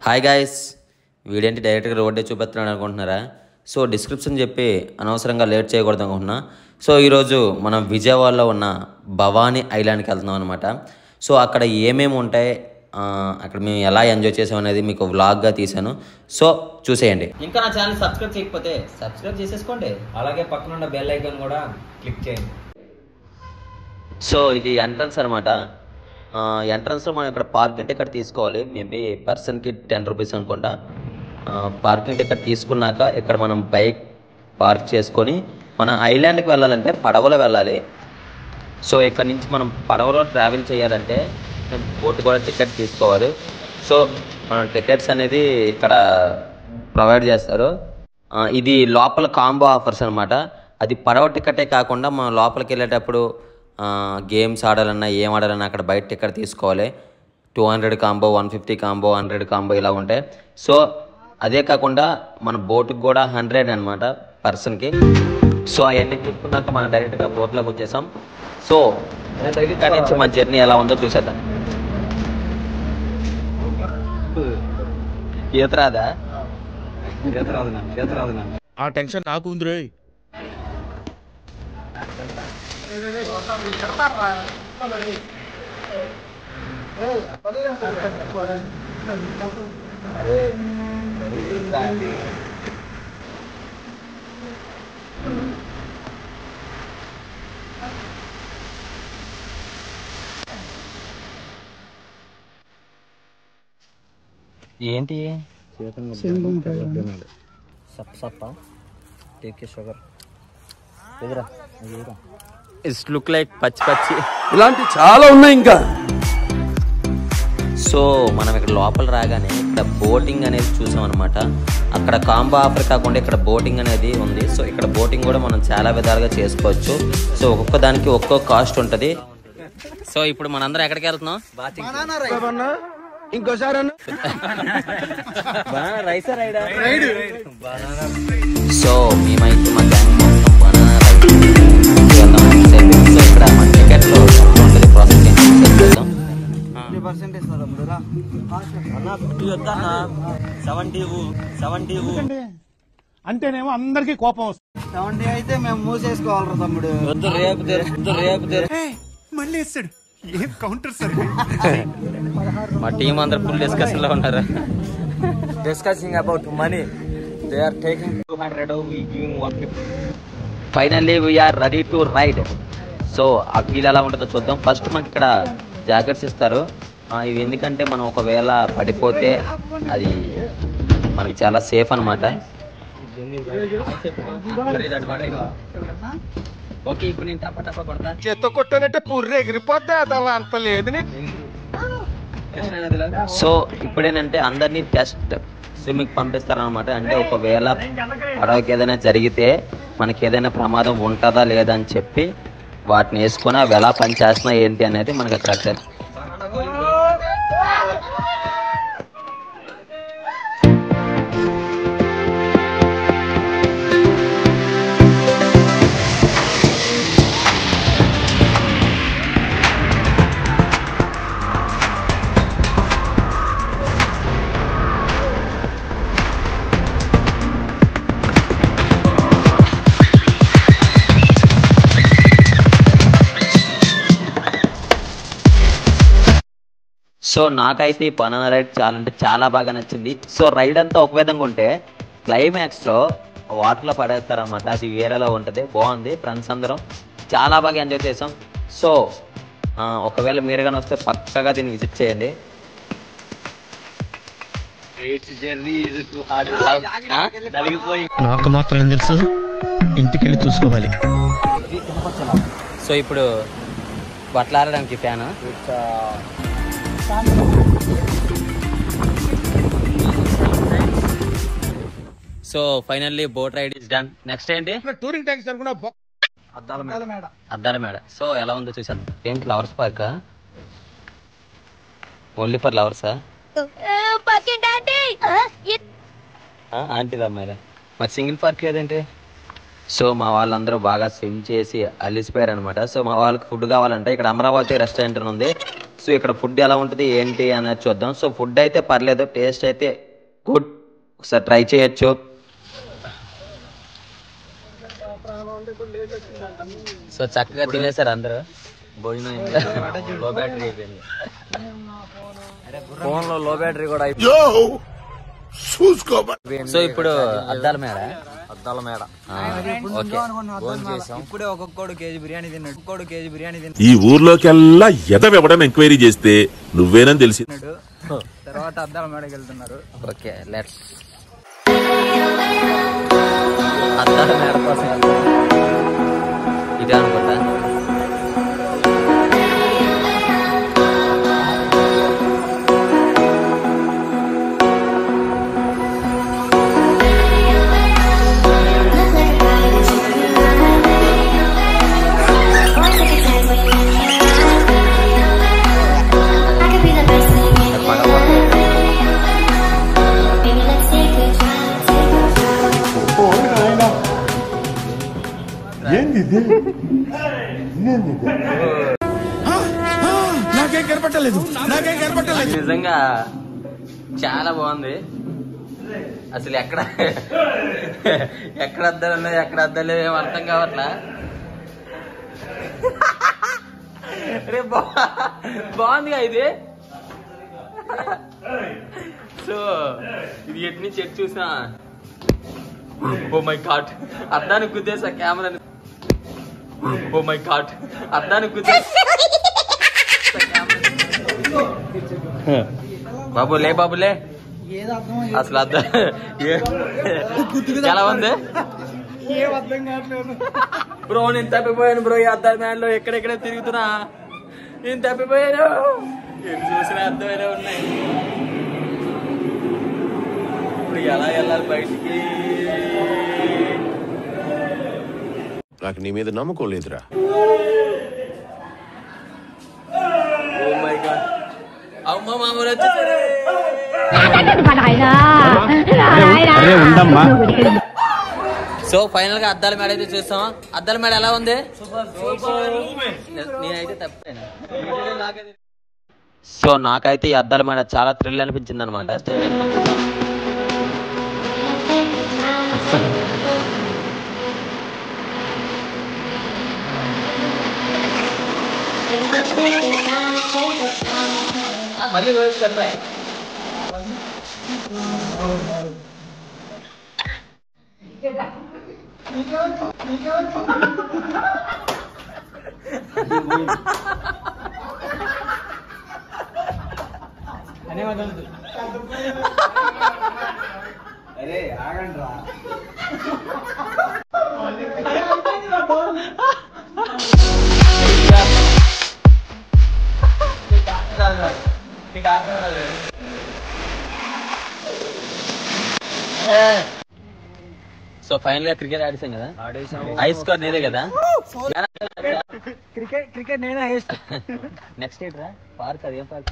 Hi guys, వీడేంటి డైరెక్ట్గా రోడ్డే చూపిస్తున్నాడు అనుకుంటున్నారా? సో డిస్క్రిప్షన్ చెప్పి అనవసరంగా లేట్ చేయకూడదు అనుకుంటున్నా. సో ఈరోజు మనం విజయవాడలో ఉన్న భవానీ ఐలాండ్కి వెళ్తున్నాం అనమాట. సో అక్కడ ఏమేమి ఉంటాయి, అక్కడ మేము ఎలా ఎంజాయ్ చేసాం అనేది మీకు వ్లాగ్గా తీశాను. సో చూసేయండి. ఇంకా నా ఛానల్ సబ్స్క్రైబ్ చేయకపోతే సబ్స్క్రైబ్ చేసేసుకోండి, అలాగే పక్కన ఉన్న బెల్ ఐకాన్ కూడా క్లిక్ చేయండి. సో ఇది ఎంట్రన్స్ అనమాట. ఎంట్రన్స్లో మనం ఇక్కడ పార్కింగ్ టికెట్ తీసుకోవాలి. మేబీ పర్సన్కి 10 రూపీస్ అనుకుంటా. పార్కింగ్ టికెట్ తీసుకున్నాక ఇక్కడ మనం బైక్ పార్క్ చేసుకొని మన ఐలాండ్కి వెళ్ళాలంటే పడవలో వెళ్ళాలి. సో ఇక్కడ నుంచి మనం పడవలో ట్రావెల్ చేయాలంటే బోట్ కూడా టికెట్ తీసుకోవాలి. సో మన టికెట్స్ అనేది ఇక్కడ ప్రొవైడ్ చేస్తారు. ఇది లోపల కాంబో ఆఫర్స్ అనమాట. అది పడవ టికెటే కాకుండా మనం లోపలికి వెళ్ళేటప్పుడు గేమ్స్ ఆడాలన్నా ఏం ఆడాలన్నా అక్కడ బయట టికెట్ తీసుకోవాలి. 200 కాంబో, 150 కాంబో, 100 కాంబో ఇలా ఉంటాయి. సో అదే కాకుండా మన బోటుకి కూడా 100 అనమాట పర్సన్కి. సో అవన్నీ చూసుకున్నాక మనం డైరెక్ట్గా బోట్లోకి వచ్చేసాం. సో ఇక్కడ నుంచి మన జర్నీ ఎలా ఉందో చూసేద్దాం. ఈత రాదా? ఆ టెన్షన్ నాకు ఉంది రే. ఏంటి ఇట్స్ లుక్ లైక్ పచ్చి పచ్చి ఇలాంటి చాలా ఉన్నాయి ఇంకా. సో మనం ఇక్కడ లోపల రాగానే ఇక్కడ బోటింగ్ అనేది చూసాం అనమాట. అక్కడ కాంబో ఆఫర్ కాకుండా ఇక్కడ బోటింగ్ అనేది ఉంది. సో ఇక్కడ బోటింగ్ కూడా మనం చాలా విధాలుగా చేసుకోవచ్చు. సో ఒక్కొక్క దానికి ఒక్కొక్క కాస్ట్ ఉంటుంది. సో ఇప్పుడు మనందరం ఎక్కడికి వెళ్తున్నాం? సో మేమైతే మా గ్యాంగ్ మొత్తం బనానా రైడ్. సో ఇక్కడ మన టికెట్లో ఉంటుంది ప్రాసెస్ చేద్దాం. అంటేనేమో అందరికి కోపం వస్తుంది. 70 అయితే మేము మూసేసుకోవాలి తమ్ముడు. మళ్ళీ వేస్తాడు. ఏం కౌంటర్ సార్? మా టీం అందరు ఫుల్ డిస్కషన్ లో ఉన్నారు. Discussing about money. They are taking 200, we giving 150. Finally we're ready to ride. So ఆ ఫీల్ ఎలా ఉంటుందో చూద్దాం. ఫస్ట్ మనకి ఇక్కడ జాకెట్స్ ఇస్తారు. ఇవి ఎందుకంటే మనం ఒకవేళ పడిపోతే అది మనకి చాలా సేఫ్ అనమాట. ఓకే, ఇప్పుడు నేను టపా టపా కొడతా. చేత్తో కొట్టానంటే పుర్రె ఎగిరిపోద్ది. అలా అంత లేదు. సో ఇప్పుడేనంటే అందరినీ టెస్ట్ స్విమ్మింగ్ పంపిస్తారనమాట. అంటే ఒకవేళ పడవకి ఏదైనా జరిగితే మనకి ఏదైనా ప్రమాదం ఉంటుందా లేదా అని చెప్పి వాటిని వేసుకొని అవి ఎలా పనిచేస్తున్నా ఏంటి అనేది మనకి అక్కడ. సో నాకైతే ఈ బనానా రైడ్ చాలా అంటే చాలా బాగా నచ్చింది. సో రైడ్ అంతా ఒక విధంగా ఉంటే క్లైమాక్స్లో వాటర్లో పడేస్తారనమాట. అది వేరేలా ఉంటుంది. బాగుంది. ఫ్రెండ్స్ అందరం చాలా బాగా ఎంజాయ్ చేసాం. సో ఒకవేళ మీరు కానీ వస్తే పక్కగా దీన్ని విజిట్ చేయండి. నాకు మాత్రం తెలుసు, ఇంటికి వెళ్ళి చూసుకోవాలి. సో ఇప్పుడు బట్టలు ఆడడానికి fan. So finally boat ride is done. Next ఏంటి? టూరింగ్ ట్యాంక్స్ అనుకున్నా అద్దాల మేడ. సో ఎలా ఉందో చూసాను. ఏం ఫ్లవర్స్ పార్క్? ఓన్లీ ఫర్ లవర్సా? ఆంటీదా మేడం? మరి సింగిల్ పార్క్ ఏదంటే? సో మా వాళ్ళందరూ బాగా స్విమ్ చేసి అలిసిపోయారు అనమాట. సో మా వాళ్ళకి ఫుడ్ కావాలంటే ఇక్కడ అమరావతి రెస్టారెంట్ ఉంది. సో ఇక్కడ ఫుడ్ ఎలా ఉంటుంది ఏంటి అనేది చూద్దాం. సో ఫుడ్ అయితే పర్లేదు, టేస్ట్ అయితే గుడ్, ఒకసారి ట్రై చేయొచ్చు. సో చక్కగా తినేసారు అందరూ. భోజనం లో బ్యాటరీ అయిపోయింది, ఫోన్ లో లో బ్యాటరీ కూడా సో ఇప్పుడు అద్దాల మేడ ఇప్పుడే ఒక్కొక్కడు కేజీ బిర్యానీ తిన్నాడు. ఈ ఊర్లోకెల్లా ఎదవెవడని ఎంక్వైరీ చేస్తే నువ్వేనని తెలిసి తర్వాత అద్దాల మేడకి వెళ్తున్నారు. ఓకే లెట్స్ అద్దాల మేడ కోసం వెళ్తాం. ఇదే అనుకుంటా. నిజంగా చాలా బాగుంది. అసలు ఎక్కడ అద్దాలు ఉన్నాయి, ఎక్కడ అద్దాలు ఏం అర్థం కావట్లా. బాగుందిగా ఇది. సో ఇది ఎటు నుంచి ఎటు చూసా, ఓ మై గాడ్, అద్దానికి గుద్దేసా కెమెరా. ఓ మై గాడ్, అద్దానికి గుద్దేసా. బాబులే బాబులే, అసలు అద్దం చాలా ఉంది బ్రో. నేను తప్పిపోయాను బ్రో, ఈ అద్దాల మ్యాన్లో ఎక్కడెక్కడ తిరుగుతున్నా. నేను తప్పిపోయాను, ఎటు చూసిన అద్దమైనా ఉన్నాయి. ఇప్పుడు ఎలా వెళ్ళాలి బయటికి? నాకు నీ మీద నమ్మకం లేదురా. ఓ మై గాడ్, అమ్మ మామూలు వచ్చేసారు. సో ఫైనల్ గా అద్దాల మేడ అయితే చూస్తాం. అద్దాల మేడ ఎలా ఉంది? నేనైతే తప్పాను. సో నాకైతే ఈ అద్దాల మేడ చాలా థ్రిల్ అనిపించింది అనమాట. మళ్ళీ చెప్పాయి. అరే ఆగండి రా. సో ఫైనల్ గా క్రికెట్ ఆడేసాం కదా, హై స్కోర్ నీదే కదా. క్రికెట్ నేనే నెక్స్ట్ ఏంట్రా పార్క్? అదేం పార్క్?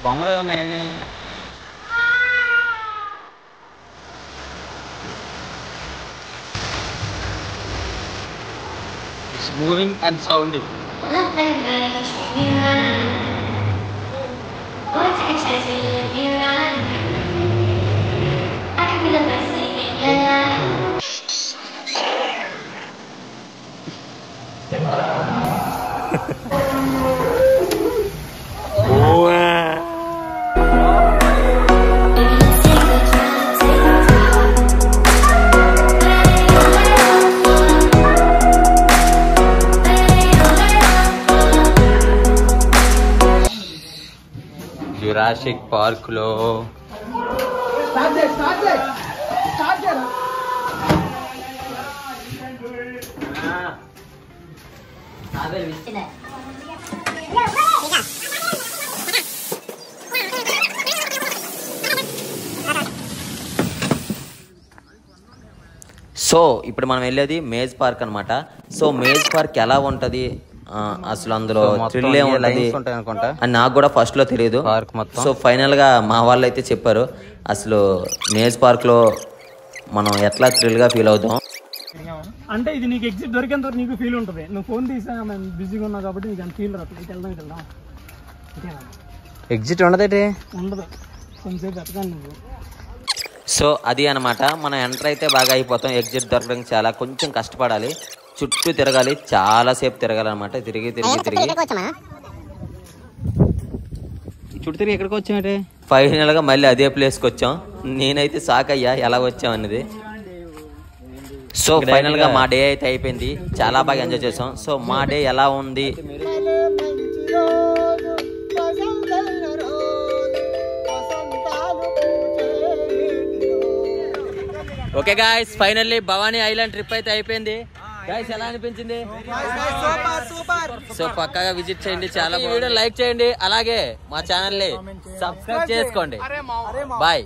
బొమ్మలు moving and sounding. Jurassic park లో సో ఇప్పుడు మనం వెళ్ళేది మేజ్ పార్క్ అనమాట. సో మేజ్ పార్క్ ఎలా ఉంటుంది, అసలు అందులో థ్రిల్ ఏముంటది అనుకుంటా అని నాకు కూడా ఫస్ట్ లో తెలియదు. సో ఫైనల్ గా మా వాళ్ళు అయితే చెప్పారు అసలు నేజ్ పార్క్ లో మనం ఎట్లా థ్రిల్ గా ఫీల్ అవుతాం అంటే ఇది నీకు ఎగ్జిట్ దొరికేంత వరకు నీకు ఫీల్ ఉంటుంది. నువ్వు ఫోన్ తీసా మేము బిజీగా ఉన్నావు కాబట్టి నీకు అంత ఫీల్ రాదు. ఇటు వెళ్దాం ఎగ్జిట్ ఉండదేటి ఉండదు, కొంచెం ఎతకండి నువ్వు. సో అది అనమాట, మనం ఎంటర్ అయితే బాగా అయిపోతాం. ఎగ్జిట్ దొరకడానికి చాలా కొంచెం కష్టపడాలి, చుట్టూ తిరగాలి, చాలా సేపు తిరగాలన్నమాట. తిరిగి చుట్టూ తిరిగి ఎక్కడికి వచ్చామంటే ఫైనల్ గా మళ్ళీ అదే ప్లేస్కి వచ్చాం. నేనైతే షాక్ అయ్యా ఎలా వచ్చాం అనేది. సో ఫైనల్ గా మా డే అయితే అయిపోయింది, చాలా బాగా ఎంజాయ్ చేసాం. సో మా డే ఎలా ఉంది okay guys, finally Bhavani island trip అయితే అయిపోయింది. గాయ్స్ ఎలా అనిపించింది? సో పక్కాగా విజిట్ చేయండి, చాలా వీడియో లైక్ చేయండి, అలాగే మా ఛానల్ ని సబ్స్క్రైబ్ చేసుకోండి. బాయ్.